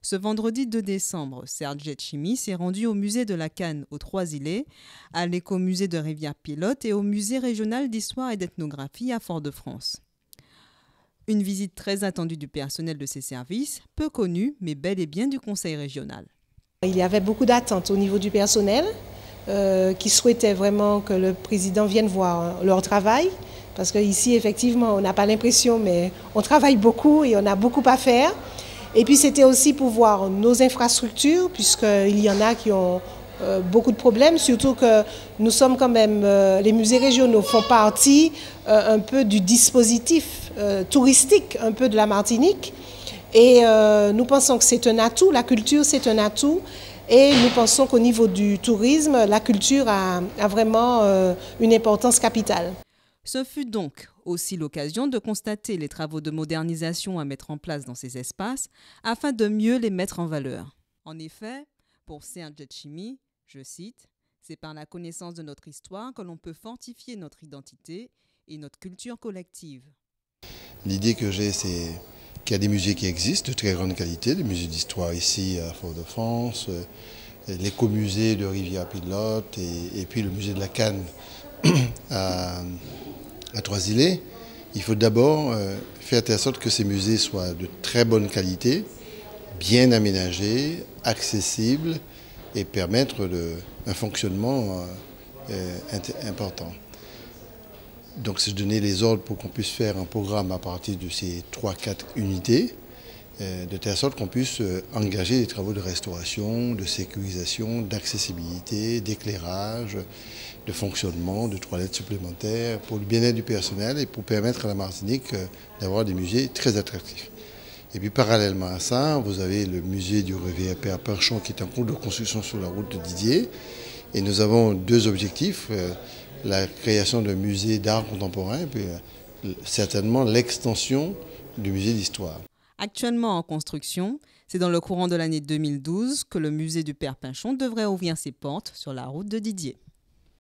Ce vendredi 2 décembre, Serge Letchimy s'est rendu au musée de la Canne aux Trois-Îlets, à l'écomusée de Rivière-Pilote et au musée régional d'histoire et d'ethnographie à Fort-de-France. Une visite très attendue du personnel de ces services, peu connue mais bel et bien du conseil régional. Il y avait beaucoup d'attentes au niveau du personnel qui souhaitaient vraiment que le président vienne voir leur travail. Parce qu'ici, effectivement, on n'a pas l'impression, mais on travaille beaucoup et on a beaucoup à faire. Et puis c'était aussi pour voir nos infrastructures, puisqu'il y en a qui ont beaucoup de problèmes, surtout que nous sommes quand même, les musées régionaux font partie un peu du dispositif touristique, un peu de la Martinique. Et nous pensons que c'est un atout, la culture c'est un atout. Et nous pensons qu'au niveau du tourisme, la culture a vraiment une importance capitale. Ce fut donc aussi l'occasion de constater les travaux de modernisation à mettre en place dans ces espaces afin de mieux les mettre en valeur. En effet, pour Serge Letchimy, je cite, « C'est par la connaissance de notre histoire que l'on peut fortifier notre identité et notre culture collective. » L'idée que j'ai, c'est qu'il y a des musées qui existent de très grande qualité, des musées d'histoire ici à Fort-de-France, l'écomusée de Rivière-Pilote et puis le musée de la Canne à Trois-Îlets. Il faut d'abord faire en sorte que ces musées soient de très bonne qualité, bien aménagés, accessibles et permettre un fonctionnement important. Donc c'est donner les ordres pour qu'on puisse faire un programme à partir de ces 3-4 unités, de telle sorte qu'on puisse engager des travaux de restauration, de sécurisation, d'accessibilité, d'éclairage, de fonctionnement, de toilettes supplémentaires, pour le bien-être du personnel et pour permettre à la Martinique d'avoir des musées très attractifs. Et puis parallèlement à ça, vous avez le musée du Rivière-Perchon qui est en cours de construction sur la route de Didier. Et nous avons deux objectifs, la création d'un musée d'art contemporain et puis certainement l'extension du musée d'histoire. Actuellement en construction, c'est dans le courant de l'année 2012 que le musée du Perpinchon devrait ouvrir ses portes sur la route de Didier.